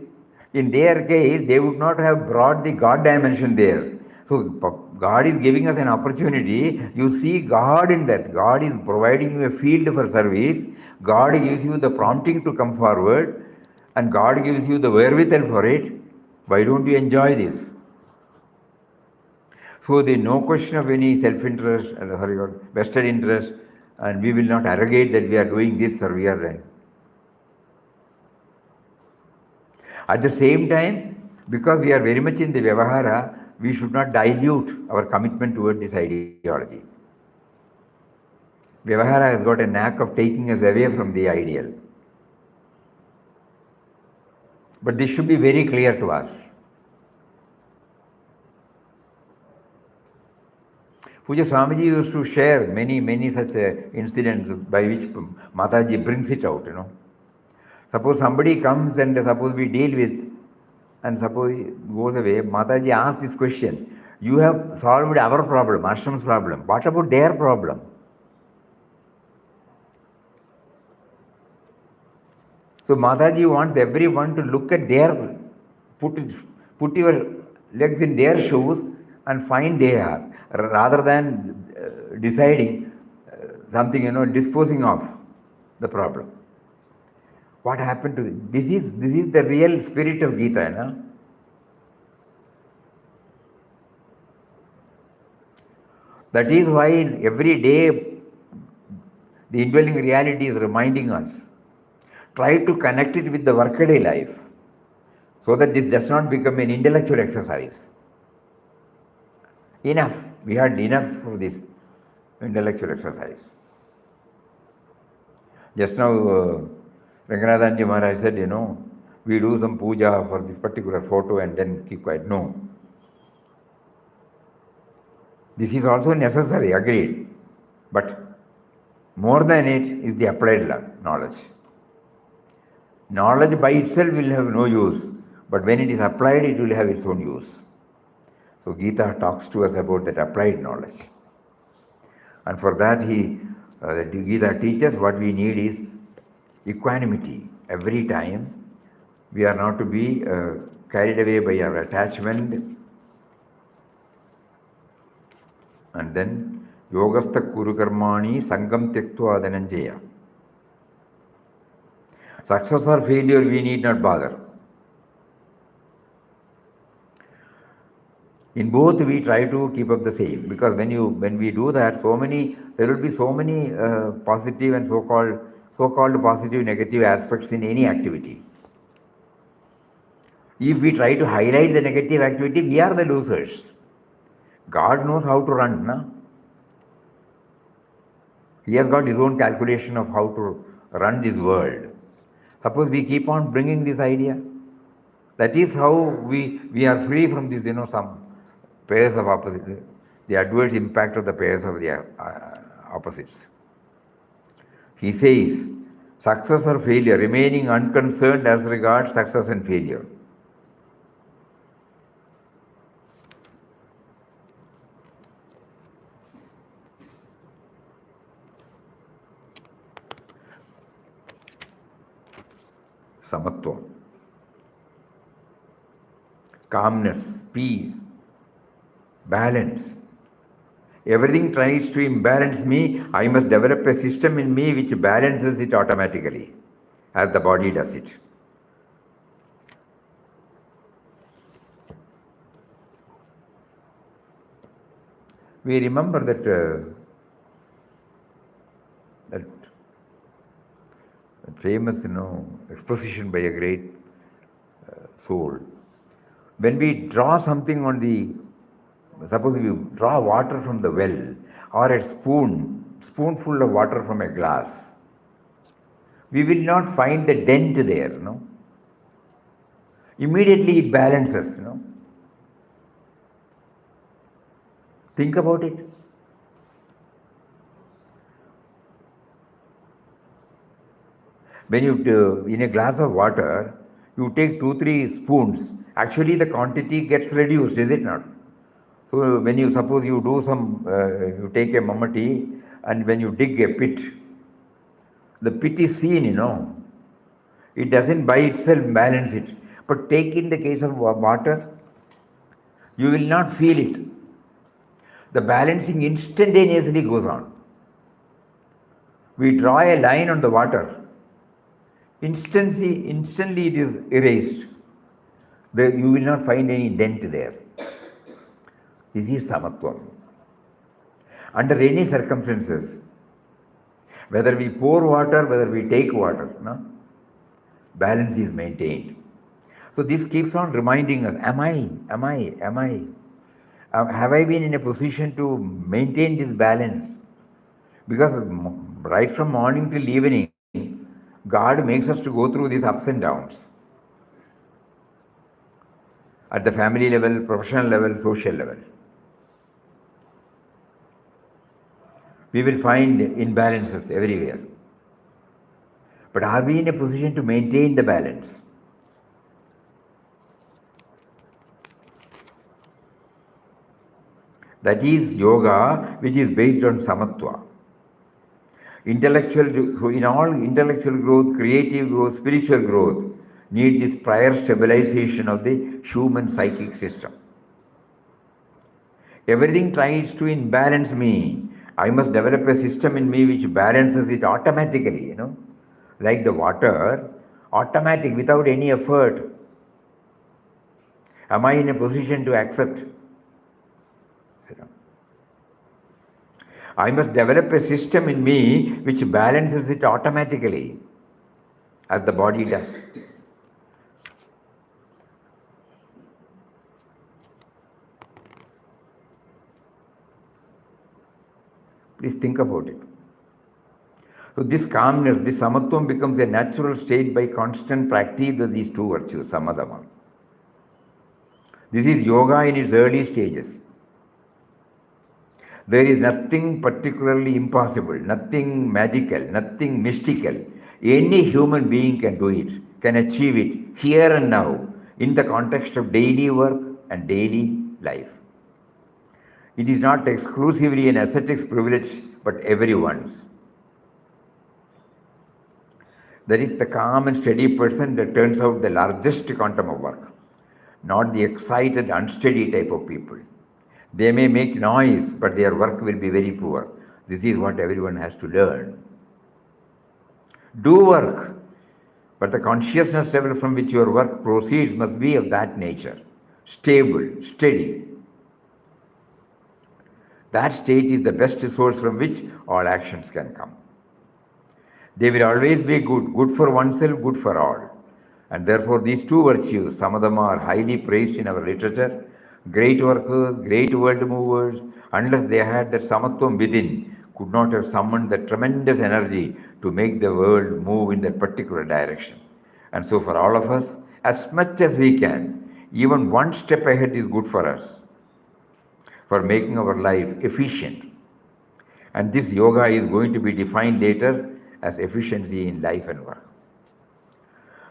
In their case, they would not have brought the God dimension there. So God is giving us an opportunity. You see God in that. God is providing you a field for service. God gives you the prompting to come forward. And God gives you the wherewithal for it. Why don't you enjoy this? So there is no question of any self-interest, vested interest, and we will not arrogate that we are doing this or we are that. At the same time, because we are very much in the Vyavahara, we should not dilute our commitment toward this ideology. Vyavahara has got a knack of taking us away from the ideal. But this should be very clear to us. Puja Swamiji used to share many such incidents by which Mataji brings it out, Suppose somebody comes and suppose we deal with, and suppose he goes away, Mataji asks this question, you have solved our problem, Ashram's problem, what about their problem? So Mataji wants everyone to look at their, put your legs in their shoes and find they are, rather than deciding something, disposing of the problem. What happened to this? This is the real spirit of Gita, That is why every day the indwelling reality is reminding us. Try to connect it with the workaday life so that this does not become an intellectual exercise. Enough. We had enough for this intellectual exercise. Just now, Ranganathanandaji Maharaj said, we do some puja for this particular photo and then keep quiet. No. This is also necessary, agreed. But more than it is the applied knowledge. Knowledge by itself will have no use, but when it is applied, it will have its own use. So Gita talks to us about that applied knowledge. And for that, the Gita teaches what we need is equanimity. Every time we are not to be carried away by our attachment. And then yogastha kuru karmani sangam tyaktva dhananjaya. Success or failure, we need not bother. In both, we try to keep up the same, because when we do that, there will be so many positive and so-called positive, negative aspects in any activity. If we try to highlight the negative activity, we are the losers. God knows how to run, na? He has got his own calculation of how to run this world. Suppose we keep on bringing this idea, that is how we are free from this, some pairs of opposites, the adverse impact of the pairs of the opposites. He says, success or failure, remaining unconcerned as regards success and failure. Samatvam, calmness, peace, balance. Everything tries to imbalance me. I must develop a system in me which balances it automatically, as the body does it. We remember that famous, exposition by a great soul. When we draw something suppose we draw water from the well, or a spoonful of water from a glass, we will not find the dent there, Immediately it balances, Think about it. When in a glass of water, you take 2-3 spoons, actually the quantity gets reduced, is it not? So when you suppose you do you take a mamati, and when you dig a pit, the pit is seen, It doesn't by itself balance it. But take in the case of water, you will not feel it. The balancing instantaneously goes on. We draw a line on the water. Instantly it is erased. You will not find any dent there. This is samatvam. Under any circumstances, Whether we pour water, whether we take water, no? Balance is maintained. So this keeps on reminding us, am I? Have I been in a position to maintain this balance? Because right from morning till evening, God makes us to go through these ups and downs. At the family level, professional level, social level. We will find imbalances everywhere. But are we in a position to maintain the balance? That is yoga, which is based on samatva. In all intellectual growth, creative growth, spiritual growth, need this prior stabilization of the human psychic system. Everything tries to imbalance me. I must develop a system in me which balances it automatically, like the water, automatic, without any effort. Am I in a position to accept? I must develop a system in me which balances it automatically, as the body does. Please think about it. So this calmness, this samatvam becomes a natural state by constant practice of these two virtues, samadama. This is yoga in its early stages. There is nothing particularly impossible, nothing magical, nothing mystical. Any human being can do it, can achieve it here and now in the context of daily work and daily life. It is not exclusively an ascetic's privilege, but everyone's. That is the calm and steady person that turns out the largest quantum of work, not the excited, unsteady type of people. They may make noise, but their work will be very poor. This is what everyone has to learn. Do work, but the consciousness level from which your work proceeds must be of that nature, stable, steady. That state is the best source from which all actions can come. They will always be good, good for oneself, good for all. And therefore these two virtues, samadama, are highly praised in our literature. Great workers, great world movers, unless they had that samatvam within, could not have summoned that tremendous energy to make the world move in that particular direction. And so for all of us, as much as we can, even one step ahead is good for us, for making our life efficient. And this yoga is going to be defined later as efficiency in life and work.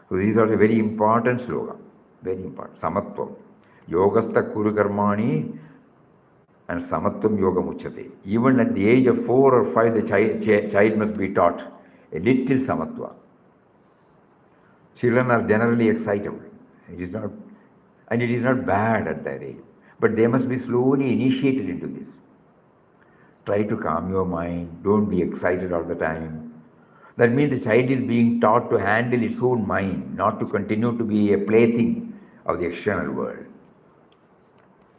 So these are the very important slogan, very important. Samatvam. Yogastha kuru karmani and samatvam yoga muchyate. Even at the age of 4 or 5, the child must be taught a little samatva. Children are generally excitable. It is not bad at that age. But they must be slowly initiated into this. Try to calm your mind. Don't be excited all the time. That means the child is being taught to handle its own mind, not to continue to be a plaything of the external world.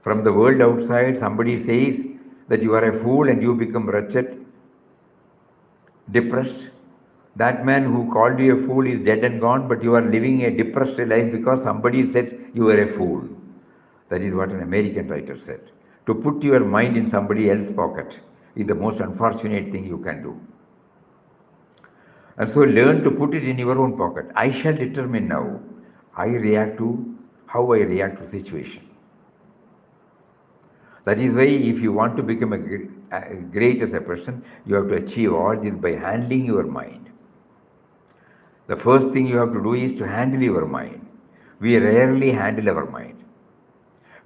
From the world outside, somebody says that you are a fool and you become wretched, depressed. That man who called you a fool is dead and gone, but you are living a depressed life because somebody said you are a fool. That is what an American writer said. To put your mind in somebody else's pocket is the most unfortunate thing you can do. And so learn to put it in your own pocket. I shall determine now how I react to situation. That is why if you want to become a great as a person, you have to achieve all this by handling your mind. The first thing you have to do is to handle your mind. We rarely handle our mind.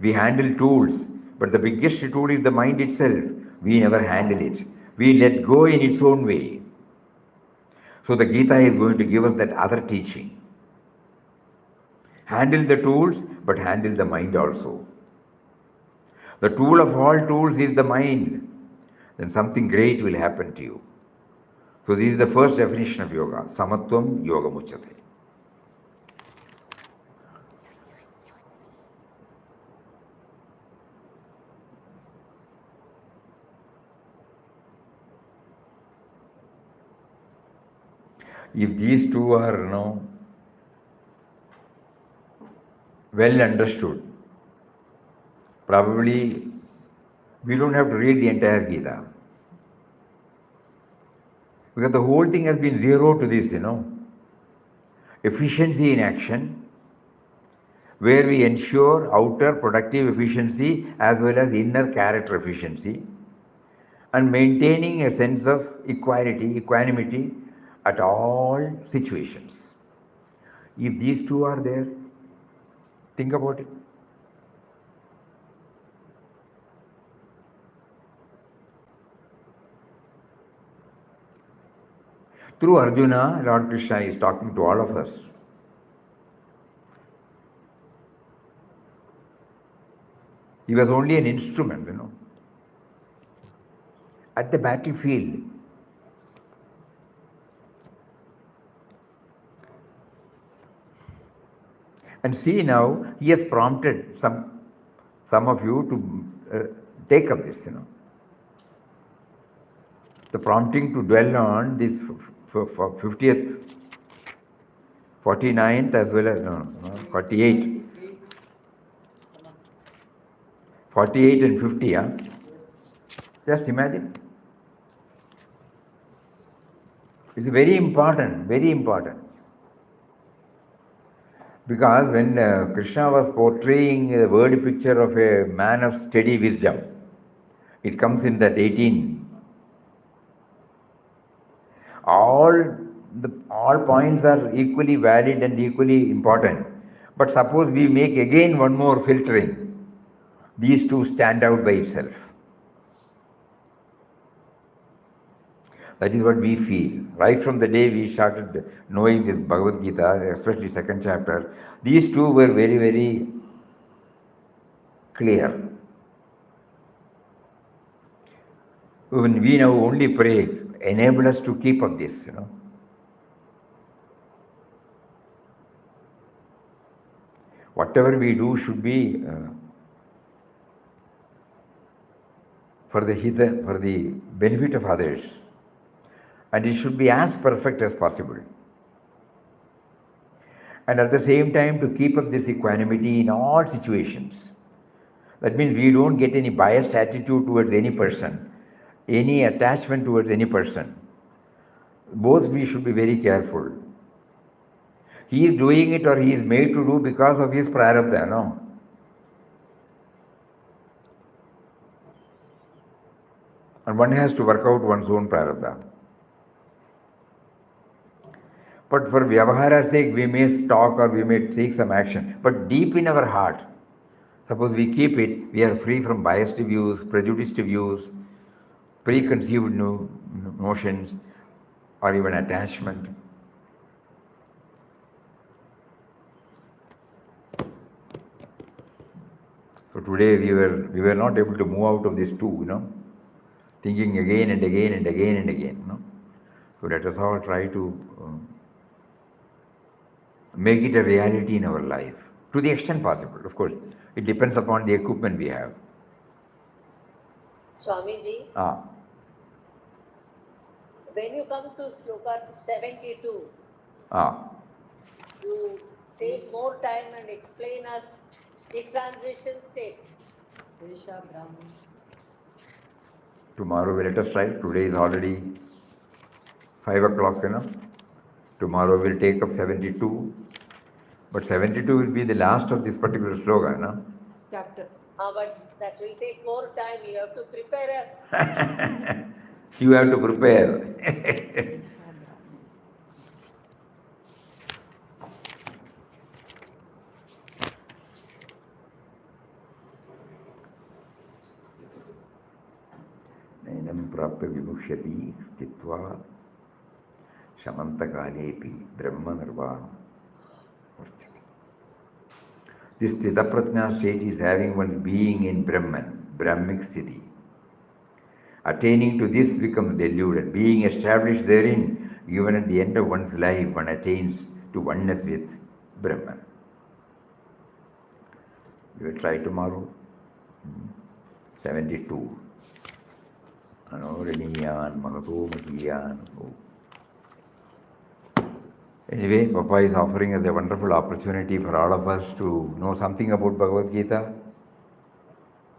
We handle tools, but the biggest tool is the mind itself. We never handle it. We let go in its own way. So the Gita is going to give us that other teaching. Handle the tools, but handle the mind also. The tool of all tools is the mind. Then something great will happen to you. So this is the first definition of yoga. Samatvam yoga muchyate. If these two are, well understood, probably we don't have to read the entire Gita. Because the whole thing has been zero to this, efficiency in action, where we ensure outer productive efficiency as well as inner character efficiency, and maintaining a sense of equanimity at all situations. If these two are there, think about it. Through Arjuna, Lord Krishna is talking to all of us. He was only an instrument, at the battlefield. And see now, he has prompted some of you to take up this, The prompting to dwell on this 50th, 49th as well as 48. 48 and 50, Just imagine. It's very important, very important. Because when Krishna was portraying the word picture of a man of steady wisdom, it comes in that 18. All points are equally valid and equally important. But suppose we make again one more filtering. These two stand out by itself. That is what we feel. Right from the day we started knowing this Bhagavad Gita, especially second chapter, these two were very, very clear. When we now only pray, enable us to keep up this, Whatever we do should be for the benefit of others. And it should be as perfect as possible. And at the same time, to keep up this equanimity in all situations. That means we don't get any biased attitude towards any person, any attachment towards any person. Both we should be very careful. He is doing it or he is made to do because of his prarabdha, And one has to work out one's own prarabdha. But for Vyavahara's sake, we may talk or we may take some action. But deep in our heart, suppose we keep it, we are free from biased views, prejudiced views, preconceived notions, or even attachment. So today we were not able to move out of these two, thinking again and again and again and again. So let us all try to make it a reality in our life, to the extent possible. Of course, it depends upon the equipment we have. Swamiji, when you come to Sloka 72, you take more time and explain us the transition state. Desha Brahman. Tomorrow let us try. Today is already 5 o'clock, Tomorrow we'll take up 72. But 72 will be the last of this particular sloka, Chapter. But that will take more time. You have to prepare us. You have to prepare. Nainam prapya vimushyati stitva shamantakaalepi brahma nirvana. This Sthita Prajna state is having one's being in Brahman, Brahmic Sthiti. Attaining to this becomes deluded. Being established therein, even at the end of one's life, one attains to oneness with Brahman. We will try tomorrow. 72. Anoraniyan Mahato Mahiyan. Anyway, Papa is offering us a wonderful opportunity for all of us to know something about Bhagavad Gita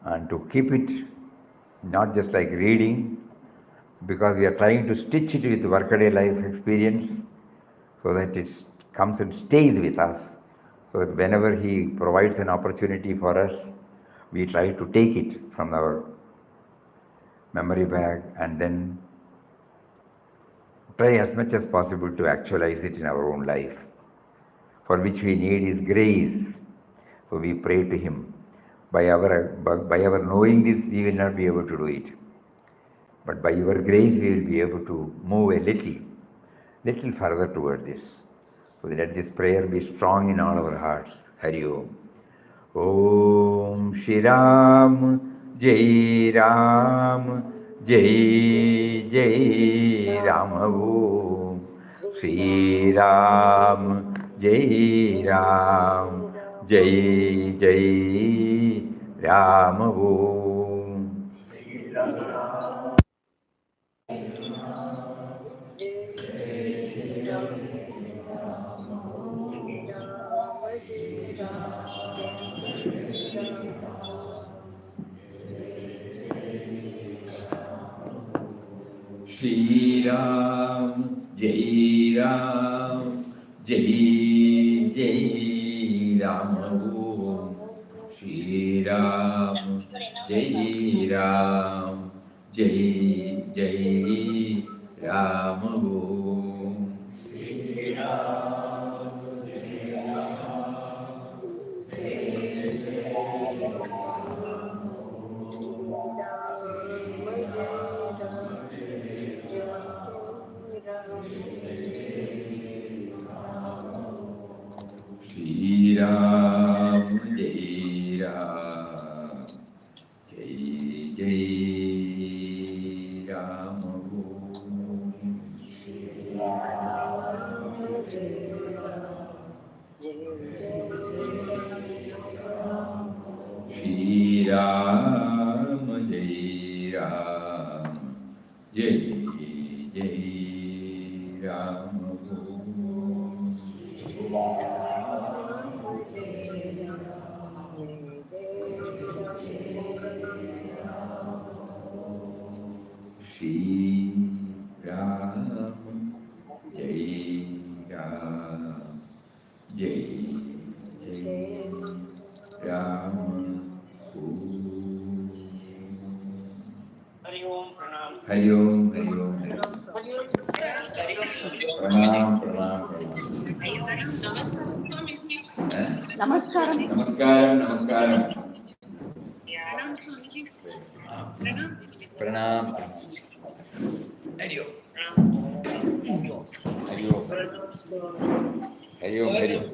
and to keep it not just like reading, because we are trying to stitch it with workaday life experience so that it comes and stays with us. So that whenever he provides an opportunity for us, we try to take it from our memory bag and then try as much as possible to actualize it in our own life, for which we need his grace. So we pray to him. By our knowing this, we will not be able to do it. But by your grace, we will be able to move a little further toward this. So let this prayer be strong in all our hearts. Hari Om. Om Shri Ram, Jai Ram, Jai Jai Ram. Om Shri Ram, Jai Ram, Jai Jai Ram. Om. Shri Ram, Jai Ram, Jai Jai Ram. Om Shri Ram, Jai Ram, Jai Jai Ram. Om Shri Ram, Jai Ram, Jai Jai Ram. Shri Ram, Jai Ram, Jai Jai Ram. Shri Ram, Jai Ram, Shri Ram, Jai Ram, Jai Jai Ram. Shri Ram, Jai Ram, Jai Jai Ram. Hari Om, Pranam. Hari Om, Hari Om, Hari Om. Pranam, Pranam, Pranam. Namaskaram. Namaskaram, Namaskaram. Pranam. Hari Om. Hari Om. Hari Om, Hari Om.